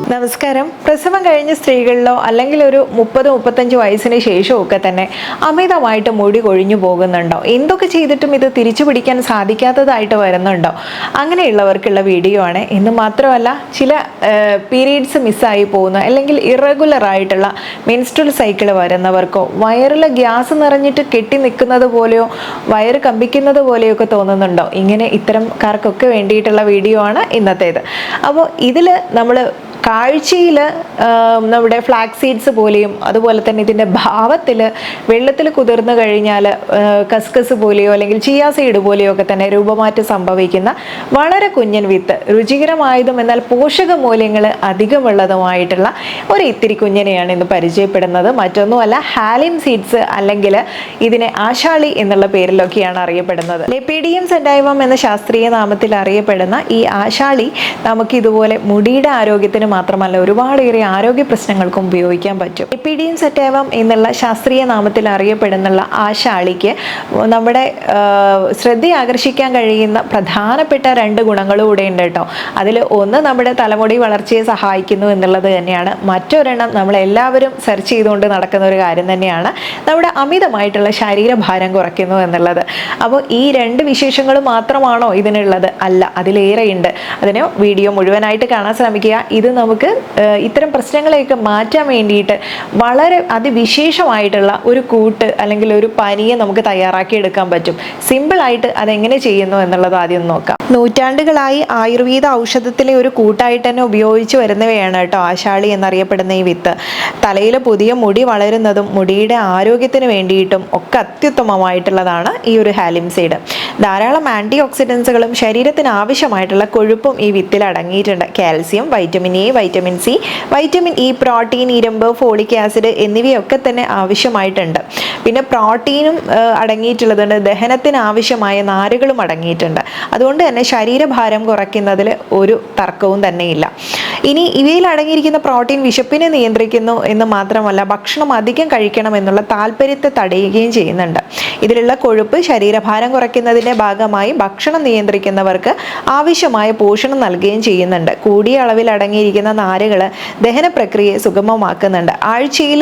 നമസ്കാരം. പ്രസവം കഴിഞ്ഞ സ്ത്രീകളിലോ അല്ലെങ്കിൽ ഒരു 30-35 വയസ്സിന് ശേഷമൊക്കെ തന്നെ അമിതമായിട്ട് മുടി കൊഴിഞ്ഞു പോകുന്നുണ്ടോ? എന്തൊക്കെ ചെയ്തിട്ടും ഇത് തിരിച്ചു പിടിക്കാൻ സാധിക്കാത്തതായിട്ട് വരുന്നുണ്ടോ? അങ്ങനെയുള്ളവർക്കുള്ള വീഡിയോ ആണ്. എന്ന് മാത്രമല്ല, ചില പീരീഡ്സ് മിസ്സായി പോകുന്ന അല്ലെങ്കിൽ ഇറഗുലർ ആയിട്ടുള്ള മെൻസ്ട്രൽ സൈക്കിൾ വരുന്നവർക്കോ വയറിൽ ഗ്യാസ് നിറഞ്ഞിട്ട് കെട്ടി നിൽക്കുന്നത് പോലെയോ വയറ് കമ്പിക്കുന്നത് പോലെയോ ഒക്കെ തോന്നുന്നുണ്ടോ? ഇത്തരംകാർക്കൊക്കെ വേണ്ടിയിട്ടുള്ള വീഡിയോ ആണ് ഇന്നത്തേത്. അപ്പോൾ ഇതിൽ നമ്മൾ കാഴ്ചയിൽ നമ്മുടെ ഫ്ലാക്സ് സീഡ്സ് പോലെയും അതുപോലെ തന്നെ ഇതിൻ്റെ ഭാവത്തിൽ വെള്ളത്തിൽ കുതിർന്നു കഴിഞ്ഞാൽ കസ്കസ് പോലെയോ അല്ലെങ്കിൽ ചിയാ സീഡ് പോലെയോ ഒക്കെ തന്നെ രൂപമാറ്റം സംഭവിക്കുന്ന വളരെ കുഞ്ഞൻ വിത്ത്, രുചികരമായതും എന്നാൽ പോഷക മൂല്യങ്ങൾ അധികമുള്ളതുമായിട്ടുള്ള ഒരു ഇത്തിരി കുഞ്ഞിനെയാണ് ഇന്ന് പരിചയപ്പെടുന്നത്. മറ്റൊന്നുമല്ല, ഹാലിം സീഡ്സ് അല്ലെങ്കിൽ ഇതിനെ ആശാളി എന്നുള്ള പേരിലൊക്കെയാണ് അറിയപ്പെടുന്നത്. ലെപ്പിഡിയം സെൻഡൈവം എന്ന ശാസ്ത്രീയ നാമത്തിൽ അറിയപ്പെടുന്ന ഈ ആശാളി നമുക്ക് ഇതുപോലെ മുടിയുടെ ആരോഗ്യത്തിന് മാത്രമല്ല ഒരുപാടേറെ ആരോഗ്യ പ്രശ്നങ്ങൾക്കും ഉപയോഗിക്കാൻ പറ്റും. ലെപ്പിഡിയം സെൻഡൈവം എന്നുള്ള ശാസ്ത്രീയ നാമത്തിൽ അറിയപ്പെടുന്നുള്ള ആശാളിക്ക് നമ്മുടെ ശ്രദ്ധ ആകർഷിക്കാൻ കഴിയുന്ന പ്രധാനപ്പെട്ട 2 ഗുണങ്ങളും കൂടെ ഉണ്ട് കേട്ടോ. അതിൽ ഒന്ന് നമ്മുടെ തലമുടി വളർച്ചയെ സഹായിക്കുന്നു എന്നുള്ളത് തന്നെയാണ്. മറ്റൊരെണ്ണം നമ്മളെല്ലാവരും സെർച്ച് ചെയ്തുകൊണ്ട് നടക്കുന്ന ഒരു കാര്യം തന്നെയാണ്, നമ്മുടെ അമിതമായിട്ടുള്ള ശരീരഭാരം കുറയ്ക്കുന്നു എന്നുള്ളത്. അപ്പോൾ ഈ 2 വിശേഷങ്ങൾ മാത്രമാണോ ഇതിനുള്ളത്? അല്ല, അതിലേറെയുണ്ട്. അതിന് വീഡിയോ മുഴുവനായിട്ട് കാണാൻ ശ്രമിക്കുക. ഇത് നമുക്ക് ഇത്തരം പ്രശ്നങ്ങളെയൊക്കെ മാറ്റാൻ വേണ്ടിയിട്ട് വളരെ അതിവിശേഷമായിട്ടുള്ള ഒരു കൂട്ട് അല്ലെങ്കിൽ ഒരു പാനീയം നമുക്ക് തയ്യാറാക്കി എടുക്കാൻ പറ്റും. സിമ്പിളായിട്ട് അതെങ്ങനെ ചെയ്യുന്നു എന്നുള്ളത് ആദ്യം നോക്കാം. നൂറ്റാണ്ടുകളായി ആയുർവേദ ഔഷധത്തിലെ ഒരു കൂട്ടായിട്ട് തന്നെ ഉപയോഗിച്ച് വരുന്നവയാണ് കേട്ടോ ആശാളി എന്നറിയപ്പെടുന്ന ഈ വിത്ത്. തലയിൽ പുതിയ മുടി വളരുന്നതും മുടിയുടെ ആരോഗ്യത്തിന് വേണ്ടിയിട്ടും ഒക്കെ അത്യുത്തമമായിട്ടുള്ളതാണ് ഈ ഒരു ഹാലിം സീഡ്. ധാരാളം ആൻറ്റി ഓക്സിഡൻസുകളും ശരീരത്തിന് ആവശ്യമായിട്ടുള്ള കൊഴുപ്പും ഈ വിത്തിൽ അടങ്ങിയിട്ടുണ്ട്. Calcium, vitamin A, vitamin C, vitamin E, protein, ഇരുമ്പ്, ഫോളിക് ആസിഡ് എന്നിവയൊക്കെ തന്നെ ആവശ്യമായിട്ടുണ്ട്. പിന്നെ പ്രോട്ടീനും അടങ്ങിയിട്ടുള്ളതുണ്ട്. ദഹനത്തിന് ആവശ്യമായ നാരുകളും അടങ്ങിയിട്ടുണ്ട്. അതുകൊണ്ട് തന്നെ ശരീരഭാരം കുറയ്ക്കുന്നതിൽ ഒരു തർക്കവും തന്നെയില്ല. ഇനി ഇവയിൽ അടങ്ങിയിരിക്കുന്ന പ്രോട്ടീൻ വിശപ്പിനെ നിയന്ത്രിക്കുന്നു എന്ന് മാത്രമല്ല, ഭക്ഷണം അധികം കഴിക്കണം എന്നുള്ള താല്പര്യത്തെ തടയുകയും ചെയ്യുന്നുണ്ട്. ഇതിലുള്ള കൊഴുപ്പ് ശരീരഭാരം കുറയ്ക്കുന്നതിൻ്റെ ഭാഗമായി ഭക്ഷണം നിയന്ത്രിക്കുന്നവർക്ക് ആവശ്യമായ പോഷണം നൽകുകയും ചെയ്യുന്നുണ്ട്. കൂടിയ അളവിൽ അടങ്ങിയിരിക്കുന്ന നാരുകൾ ദഹന പ്രക്രിയയെ സുഗമമാക്കുന്നുണ്ട്. ആഴ്ചയിൽ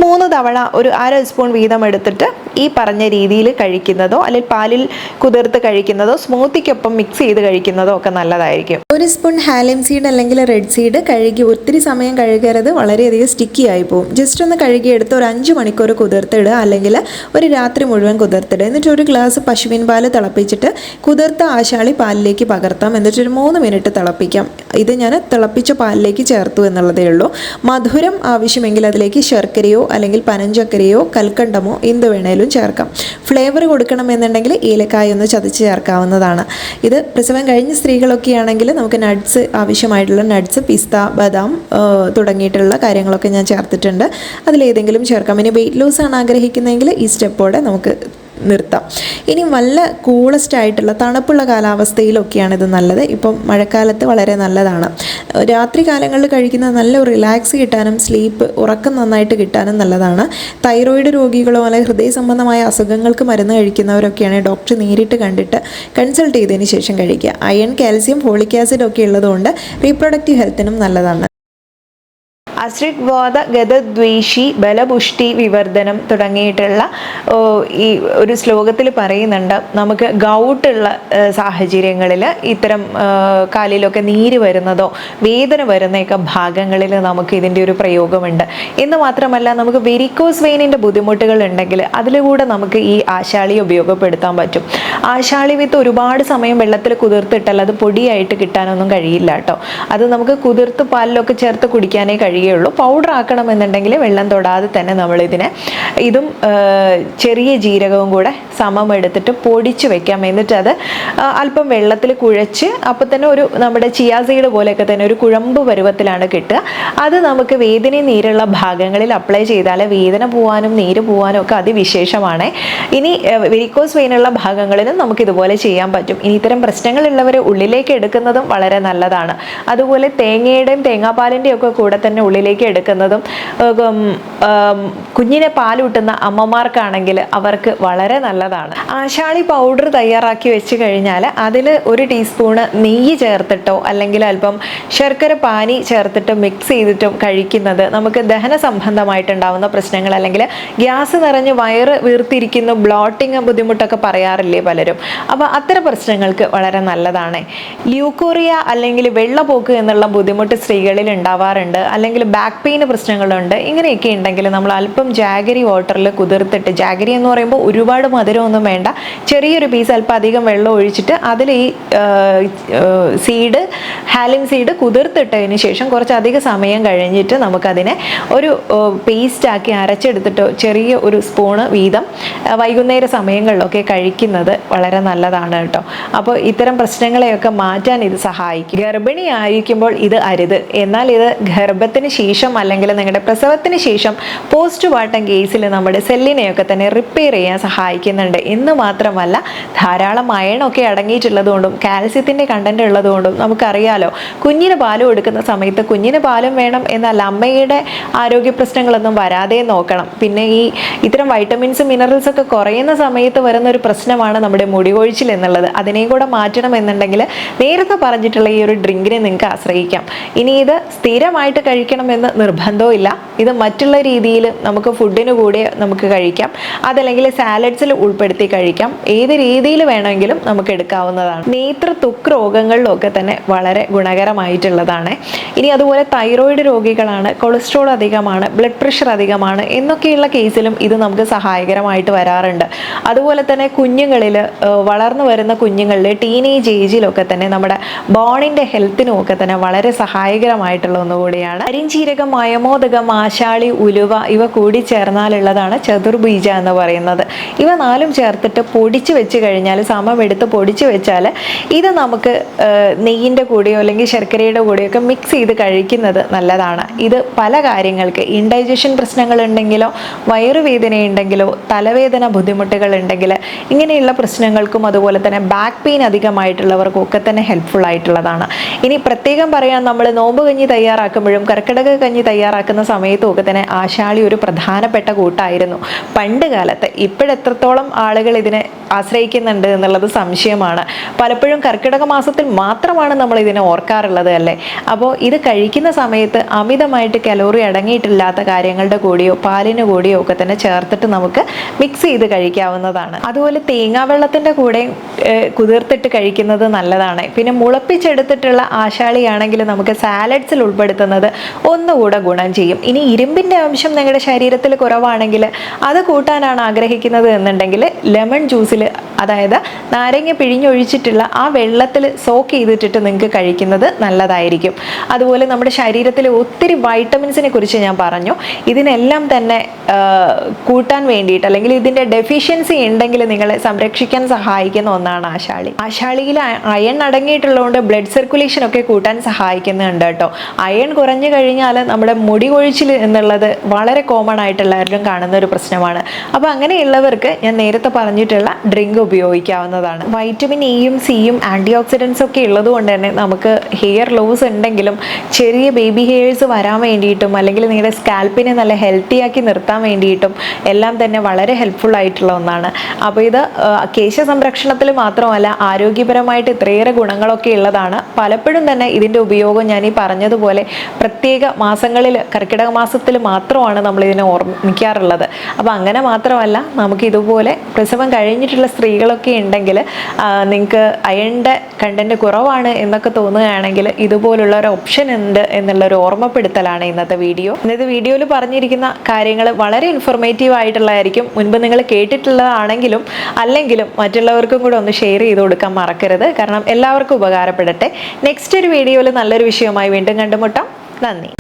3 തവണ ഒരു 1/2 സ്പൂൺ വീതം എടുത്തിട്ട് ഈ പറഞ്ഞ രീതിയിൽ കഴിക്കുന്നതോ അല്ലെങ്കിൽ പാലിൽ കുതിർത്ത് കഴിക്കുന്നതോ സ്മൂത്തിക്കൊപ്പം മിക്സ് ചെയ്ത് കഴിക്കുന്നതോ ഒക്കെ നല്ലതായിരിക്കും. 1 സ്പൂൺ ഹാലിം സീഡ് അല്ലെങ്കിൽ റെഡ് സീഡ് കഴുകി ഒത്തിരി സമയം കഴുകരുത്, വളരെയധികം സ്റ്റിക്കി ആയി പോകും. ജസ്റ്റ് ഒന്ന് കഴുകിയെടുത്ത് ഒരു 5 മണിക്കൂർ കുതിർത്തിടുക, അല്ലെങ്കിൽ ഒരു രാത്രി മുഴുവൻ കുതിർത്തിടുക. എന്നിട്ട് ഒരു ഗ്ലാസ് പശുവിൻ പാൽ തിളപ്പിച്ചിട്ട് കുതിർത്ത ആശാളി പാലിലേക്ക് പകർത്താം. എന്നിട്ട് ഒരു 3 മിനിറ്റ് തിളപ്പിക്കാം. ഇത് ഞാൻ തിളപ്പിച്ച പാലിലേക്ക് ചേർത്തു എന്നുള്ളതേ ഉള്ളൂ. മധുരം ആവശ്യമെങ്കിൽ അതിലേക്ക് ശർക്കരയോ അല്ലെങ്കിൽ പനഞ്ചക്കരയോ കൽക്കണ്ടമോ എന്ത് വേണേലും ചേർക്കാം. ഫ്ലേവർ കൊടുക്കണമെന്നുണ്ടെങ്കിൽ ഏലക്കായ ഒന്ന് ചതച്ച് ചേർക്കാവുന്നതാണ്. ഇത് പ്രസവം കഴിഞ്ഞ സ്ത്രീകളൊക്കെ ആണെങ്കിൽ നമുക്ക് നട്ട്സ്, ആവശ്യമായിട്ടുള്ള നട്ട്സ്, പിസ്ത, ബദാം തുടങ്ങിയിട്ടുള്ള കാര്യങ്ങളൊക്കെ ഞാൻ ചേർത്തിട്ടുണ്ട്. അതിലേതെങ്കിലും ചേർക്കാം. ഇനി വെയിറ്റ് ലോസ് ആണ് ആഗ്രഹിക്കുന്നതെങ്കിൽ ഈ സ്റ്റെപ്പോടെ നമുക്ക് നിർത്താം. ഇനി നല്ല കൂളസ്റ്റ് ആയിട്ടുള്ള തണുപ്പുള്ള കാലാവസ്ഥയിലൊക്കെയാണ് ഇത് നല്ലത്. ഇപ്പം മഴക്കാലത്ത് വളരെ നല്ലതാണ്. രാത്രി കാലങ്ങളിൽ കഴിക്കുന്ന നല്ല റിലാക്സ് കിട്ടാനും ഉറക്കം നന്നായിട്ട് കിട്ടാനും നല്ലതാണ്. തൈറോയിഡ് രോഗികളോ അല്ലെങ്കിൽ ഹൃദയ സംബന്ധമായ അസുഖങ്ങൾക്ക് മരുന്ന് കഴിക്കുന്നവരൊക്കെയാണ് ഡോക്ടർ നേരിട്ട് കണ്ടിട്ട് കൺസൾട്ട് ചെയ്തതിന് ശേഷം കഴിക്കുക. അയൺ, കാൽസ്യം, ഫോളിക് ആസിഡ് ഒക്കെ ഉള്ളതുകൊണ്ട് റീപ്രൊഡക്റ്റീവ് ഹെൽത്തിനും നല്ലതാണ്. അശ്രിത് ബോധ ഗതദ്വേഷി ബലപുഷ്ടി വിവർധനം തുടങ്ങിയിട്ടുള്ള ഈ ഒരു ശ്ലോകത്തിൽ പറയുന്നുണ്ട്, നമുക്ക് ഗൗട്ടുള്ള സാഹചര്യങ്ങളിൽ ഇത്തരം കാലിലൊക്കെ നീര് വരുന്നതോ വേദന വരുന്നതൊക്കെ ഭാഗങ്ങളിൽ നമുക്ക് ഇതിൻ്റെ ഒരു പ്രയോഗമുണ്ട്. എന്ന് മാത്രമല്ല, നമുക്ക് വെരിക്കോസ് വെയിനിൻ്റെ ബുദ്ധിമുട്ടുകൾ ഉണ്ടെങ്കിൽ അതിലൂടെ നമുക്ക് ഈ ആശാളി ഉപയോഗപ്പെടുത്താൻ പറ്റും. ആശാളി വിത്ത് ഒരുപാട് സമയം വെള്ളത്തിൽ കുതിർത്തിട്ടാൽ അത് പൊടിയായിട്ട് കിട്ടാനൊന്നും കഴിയില്ല കേട്ടോ. അത് നമുക്ക് കുതിർത്ത് പാലിലൊക്കെ ചേർത്ത് കുടിക്കാനേ കഴിയുള്ളൂ. പൗഡർ ആക്കണമെന്നുണ്ടെങ്കിൽ വെള്ളം തൊടാതെ തന്നെ ഇതും ചെറിയ ജീരകവും കൂടെ സമം എടുത്തിട്ട് പൊടിച്ച് വെക്കാം. എന്നിട്ട് അത് അല്പം വെള്ളത്തിൽ കുഴച്ച് അപ്പോൾ തന്നെ നമ്മുടെ ചിയാ സീഡ് പോലെയൊക്കെ തന്നെ ഒരു കുഴമ്പ് പരുവത്തിലാണ് കിട്ടുക. അത് നമുക്ക് വേദനയും നീരുള്ള ഭാഗങ്ങളിൽ അപ്ലൈ ചെയ്താൽ വേദന പോവാനും നീര് പോവാനും ഒക്കെ അതിവിശേഷമാണ്. ഇനി വെരിക്കോസ് വെയിനുള്ള ഭാഗങ്ങളിലും നമുക്ക് ഇതുപോലെ ചെയ്യാൻ പറ്റും. ഇനി ഇത്തരം പ്രശ്നങ്ങളുള്ളവർ ഉള്ളിലേക്ക് എടുക്കുന്നതും വളരെ നല്ലതാണ്. അതുപോലെ തേങ്ങയുടെയും തേങ്ങാപ്പാലിൻ്റെയും ഒക്കെ കൂടെ തന്നെ ഉള്ളിൽ മുന്നിലേക്ക് എടുക്കുന്നതും കുഞ്ഞിനെ പാലൂട്ടുന്ന അമ്മമാർക്കാണെങ്കിൽ അവർക്ക് വളരെ നല്ലതാണ്. ആശാളി പൗഡർ തയ്യാറാക്കി വെച്ച് കഴിഞ്ഞാൽ അതിൽ 1 ടീസ്പൂണ് നെയ്യ് ചേർത്തിട്ടോ അല്ലെങ്കിൽ അല്പം ശർക്കര പാനി ചേർത്തിട്ട് മിക്സ് ചെയ്തിട്ടും കഴിക്കുന്നത് നമുക്ക് ദഹന സംബന്ധമായിട്ടുണ്ടാവുന്ന പ്രശ്നങ്ങൾ അല്ലെങ്കിൽ ഗ്യാസ് നിറഞ്ഞ് വയറ് വീർത്തിരിക്കുന്ന ബ്ലോട്ടിങ് ബുദ്ധിമുട്ടൊക്കെ പറയാറില്ലേ പലരും. അപ്പോൾ അത്തരം പ്രശ്നങ്ങൾക്ക് വളരെ നല്ലതാണ്. ല്യൂക്കോറിയ അല്ലെങ്കിൽ വെള്ളപ്പോക്ക് എന്നുള്ള ബുദ്ധിമുട്ട് സ്ത്രീകളിൽ ഉണ്ടാവാറുണ്ട്, അല്ലെങ്കിൽ ബാക്ക് പെയിൻ പ്രശ്നങ്ങളുണ്ട്. ഇങ്ങനെയൊക്കെ ഉണ്ടെങ്കിൽ നമ്മൾ അല്പം ജാഗരി വാട്ടറിൽ കുതിർത്തിട്ട്, ജാഗരി എന്ന് പറയുമ്പോൾ ഒരുപാട് മധുരമൊന്നും വേണ്ട, ചെറിയൊരു പീസ് അല്പം അധികം വെള്ളം ഒഴിച്ചിട്ട് അതിൽ ഈ സീഡ്, ഹാലിം സീഡ് കുതിർത്തിട്ടതിന് ശേഷം കുറച്ചധികം സമയം കഴിഞ്ഞിട്ട് നമുക്കതിനെ ഒരു പേസ്റ്റാക്കി അരച്ചെടുത്തിട്ടോ ചെറിയ ഒരു സ്പൂണ് വീതം വൈകുന്നേര സമയങ്ങളിലൊക്കെ കഴിക്കുന്നത് വളരെ നല്ലതാണ് കേട്ടോ. അപ്പോൾ ഇത്തരം പ്രശ്നങ്ങളെയൊക്കെ മാറ്റാൻ ഇത് സഹായിക്കും. ഗർഭിണി ആയിരിക്കുമ്പോൾ ഇത് അരുത്, എന്നാൽ ഇത് ഗർഭത്തിന് ശേഷം അല്ലെങ്കിൽ നിങ്ങളുടെ പ്രസവത്തിന് ശേഷം പോസ്റ്റ് പാർട്ടം കേസിൽ നമ്മുടെ സെല്ലിനെയൊക്കെ തന്നെ റിപ്പയർ ചെയ്യാൻ സഹായിക്കുന്നുണ്ട്. എന്ന് മാത്രമല്ല ധാരാളം അയണൊക്കെ അടങ്ങിയിട്ടുള്ളതുകൊണ്ടും കാൽസ്യത്തിൻ്റെ കണ്ടന്റ് ഉള്ളതുകൊണ്ടും നമുക്കറിയാലോ, കുഞ്ഞിന് പാല് കൊടുക്കുന്ന സമയത്ത് കുഞ്ഞിന് പാലും വേണം, എന്നാൽ അമ്മയുടെ ആരോഗ്യ പ്രശ്നങ്ങളൊന്നും വരാതെ നോക്കണം. പിന്നെ ഇത്തരം വൈറ്റമിൻസ് മിനറൽസ് ഒക്കെ കുറയുന്ന സമയത്ത് വരുന്ന ഒരു പ്രശ്നമാണ് നമ്മുടെ മുടി കൊഴിച്ചിൽ എന്നുള്ളത്. അതിനെയും കൂടെ മാറ്റണം എന്നുണ്ടെങ്കിൽ നേരത്തെ പറഞ്ഞിട്ടുള്ള ഈ ഒരു ഡ്രിങ്കിനെ നിങ്ങൾക്ക് ആശ്രയിക്കാം. ഇനി ഇത് സ്ഥിരമായിട്ട് കഴിക്കണമെന്ന് നിർബന്ധമില്ല. ഇത് മറ്റുള്ള രീതിയിൽ നമുക്ക് ഫുഡിന് കൂടെ നമുക്ക് കഴിക്കാം, അതല്ലെങ്കിൽ സാലഡ്സിൽ ഉൾപ്പെടുത്തി കഴിക്കാം. ഏത് രീതിയിൽ വേണമെങ്കിലും നമുക്ക് എടുക്കാവുന്നതാണ്. നേത്ര ത്വക്ക് രോഗങ്ങളിലൊക്കെ തന്നെ വളരെ ഗുണകരമായിട്ടുള്ളതാണ്. ഇനി അതുപോലെ തൈറോയിഡ് രോഗികളാണ്, കൊളസ്ട്രോൾ അധികമാണ്, ബ്ലഡ് പ്രഷർ അധികമാണ് എന്നൊക്കെയുള്ള കേസിലും ഇത് നമുക്ക് സഹായകരമായിട്ട് വരാറുണ്ട്. അതുപോലെ തന്നെ കുഞ്ഞുങ്ങളിൽ, വളർന്നു വരുന്ന കുഞ്ഞുങ്ങളിൽ, ടീനേജ് ഏജിലൊക്കെ തന്നെ നമ്മുടെ ബോണിൻ്റെ ഹെൽത്തിനും ഒക്കെ തന്നെ വളരെ സഹായകരമായിട്ടുള്ള ഒന്നുകൂടിയാണ്. അരിഞ്ചീരകം, മയമോദകം, ആശാളി, ഉലുവ ഇവ കൂടി ചേർന്നാലുള്ളതാണ് ചതുർബീജ എന്ന് പറയുന്നത്. ഇവ 4ഉം ചേർത്തിട്ട് പൊടിച്ച് വെച്ച് കഴിഞ്ഞാൽ, സമമെടുത്ത് പൊടിച്ച് വെച്ചാൽ ഇത് നമുക്ക് നെയ്യിൻ്റെ കൂടെയോ അല്ലെങ്കിൽ ശർക്കരയുടെ കൂടെയോ ഒക്കെ മിക്സ് ചെയ്ത് കഴിക്കുന്നത് നല്ലതാണ്. ഇത് പല കാര്യങ്ങൾക്ക്, ഇൻഡൈജഷൻ പ്രശ്നങ്ങളുണ്ടെങ്കിലോ വയറുവേദനയുണ്ടെങ്കിലോ തലവേദന ബുദ്ധിമുട്ടുകൾ ഉണ്ടെങ്കിൽ ഇങ്ങനെയുള്ള പ്രശ്നങ്ങൾക്കും അതുപോലെ തന്നെ ബാക്ക് പെയിൻ അധികമായിട്ടുള്ളവർക്കും ഒക്കെ തന്നെ ഹെൽപ്ഫുൾ ആയിട്ടുള്ളതാണ്. ഇനി പ്രത്യേകം പറയാൻ, നമ്മൾ നോമ്പ് കഞ്ഞി തയ്യാറാക്കുമ്പോഴും കർക്കിടക കഞ്ഞി തയ്യാറാക്കുന്ന സമയത്തും ഒക്കെ തന്നെ ആശാളി ഒരു പ്രധാനപ്പെട്ട കൂട്ടായിരുന്നു പണ്ട് കാലത്ത്. ഇപ്പോഴെത്രത്തോളം ആളുകൾ ഇതിനെ ആശ്രയിക്കുന്നുണ്ട് എന്നുള്ളത് സംശയമാണ്. പലപ്പോഴും കർക്കിടക മാസത്തിൽ മാത്രമാണ് നമ്മൾ ഇതിനെ ഓർക്കാറുള്ളത് അല്ലേ. അപ്പോൾ ഇത് കഴിക്കുന്ന സമയത്ത് അമിതമായിട്ട് കലോറി അടങ്ങിയിട്ടില്ലാത്ത കാര്യങ്ങളുടെ കൂടെയോ പാലിന് കൂടെയോ ഒക്കെ തന്നെ ചേർത്തിട്ട് നമുക്ക് മിക്സ് ചെയ്ത് കഴിക്കാവുന്നതാണ്. അതുപോലെ തേങ്ങാവെള്ളത്തിൻ്റെ കൂടെ കുതിർത്തിട്ട് കഴിക്കുന്നത് നല്ലതാണ്. പിന്നെ മുളപ്പിച്ചെടുത്തിട്ടുള്ള ആശാളിയാണെങ്കിൽ നമുക്ക് സാലഡ്സിൽ ഉൾപ്പെടുത്തുന്നത് ഒന്നുകൂടെ ഗുണം ചെയ്യും. ഇനി ഇരുമ്പിൻ്റെ അംശം നിങ്ങളുടെ ശരീരത്തിൽ കുറവാണെങ്കിൽ അത് കൂട്ടാനാണ് ആഗ്രഹിക്കുന്നത് എന്നുണ്ടെങ്കിൽ ലെമൺ ജ്യൂസിൽ, അതായത് നാരങ്ങ പിഴിഞ്ഞൊഴിച്ചിട്ടുള്ള ആ വെള്ളത്തിൽ സോക്ക് ചെയ്തിട്ടിട്ട് നിങ്ങൾക്ക് കഴിക്കുന്നത് നല്ലതായിരിക്കും. അതുപോലെ നമ്മുടെ ശരീരത്തിലെ ഒത്തിരി വൈറ്റമിൻസിനെ കുറിച്ച് ഞാൻ പറഞ്ഞു. ഇതിനെല്ലാം തന്നെ കൂട്ടാൻ വേണ്ടിയിട്ട്, അല്ലെങ്കിൽ ഇതിൻ്റെ ഡെഫിഷ്യൻസി ഉണ്ടെങ്കിൽ നിങ്ങളെ സംരക്ഷിക്കാൻ സഹായിക്കുന്ന ഒന്നാണ് ആശാളി. ആശാളിയിൽ അയൺ അടങ്ങിയിട്ടുള്ളതുകൊണ്ട് ബ്ലഡ് സർക്കുലേഷൻ ഒക്കെ കൂട്ടാൻ സഹായിക്കുന്നുണ്ട് കേട്ടോ. അയൺ കുറഞ്ഞു കഴിഞ്ഞാൽ നമ്മുടെ മുടി കൊഴിച്ചിൽ എന്നുള്ളത് വളരെ കോമൺ ആയിട്ട് എല്ലാവരും കാണുന്ന ഒരു പ്രശ്നമാണ്. അപ്പോൾ അങ്ങനെയുള്ളവർക്ക് ഞാൻ നേരത്തെ പറഞ്ഞിട്ടുള്ള ഡ്രിങ്ക് ഉപയോഗിക്കാവുന്നതാണ്. വൈറ്റമിൻ ഇയും സിയും ആൻറ്റി ഓക്സിഡൻസും ഒക്കെ ഉള്ളത് കൊണ്ട് തന്നെ നമുക്ക് ഹെയർ ലോസ് ഉണ്ടെങ്കിലും ചെറിയ ബേബി ഹെയർസ് വരാൻ വേണ്ടിയിട്ടും അല്ലെങ്കിൽ നിങ്ങളുടെ സ്കാൽപ്പിനെ നല്ല ഹെൽത്തി ആക്കി നിർത്താൻ വേണ്ടിയിട്ടും എല്ലാം തന്നെ വളരെ ഹെൽപ്ഫുൾ ആയിട്ടുള്ള ഒന്നാണ്. അപ്പോൾ ഇത് കേശ സംരക്ഷണത്തിൽ മാത്രമല്ല ആരോഗ്യപരമായിട്ട് ഇത്രയേറെ ഗുണങ്ങളൊക്കെ ഉള്ളതാണ്. പലപ്പോഴും തന്നെ ഇതിൻ്റെ ഉപയോഗം ഞാൻ ഈ പറഞ്ഞതുപോലെ പ്രത്യേക മാസങ്ങളിൽ, കർക്കിടക മാസത്തിൽ മാത്രമാണ് നമ്മൾ ഇതിനെ ഓർമ്മിക്കാറുള്ളത്. അപ്പോൾ അങ്ങനെ മാത്രമല്ല, നമുക്ക് ഇതുപോലെ പ്രസവം കഴിഞ്ഞിട്ടുള്ള സ്ത്രീകളൊക്കെ ഉണ്ടെങ്കിൽ നിങ്ങൾക്ക് അയണിൻ്റെ കണ്ടന്റ് കുറവാണ് എന്നൊക്കെ തോന്നുകയാണെങ്കിൽ ഇതുപോലുള്ള ഒരു ഓപ്ഷൻ ഉണ്ട് എന്നുള്ളൊരു ഓർമ്മപ്പെടുത്തലാണ് ഇന്നത്തെ വീഡിയോ. ഇന്നത്തെ വീഡിയോയിൽ പറഞ്ഞിരിക്കുന്ന കാര്യങ്ങൾ വളരെ ഇൻഫോർമേറ്റീവ് ആയിട്ടുള്ളതായിരിക്കും. മുൻപ് നിങ്ങൾ കേട്ടിട്ടുള്ളതാണെങ്കിലും അല്ലെങ്കിലും മറ്റുള്ളവർക്കും കൂടെ ഒന്ന് ഷെയർ ചെയ്ത് കൊടുക്കാൻ മറക്കരുത്. കാരണം എല്ലാവർക്കും ഉപകാരപ്പെടട്ടെ. നെക്സ്റ്റ് ഒരു വീഡിയോയിൽ നല്ലൊരു വിഷയവുമായി വീണ്ടും കണ്ടുമുട്ടാം. നന്ദി.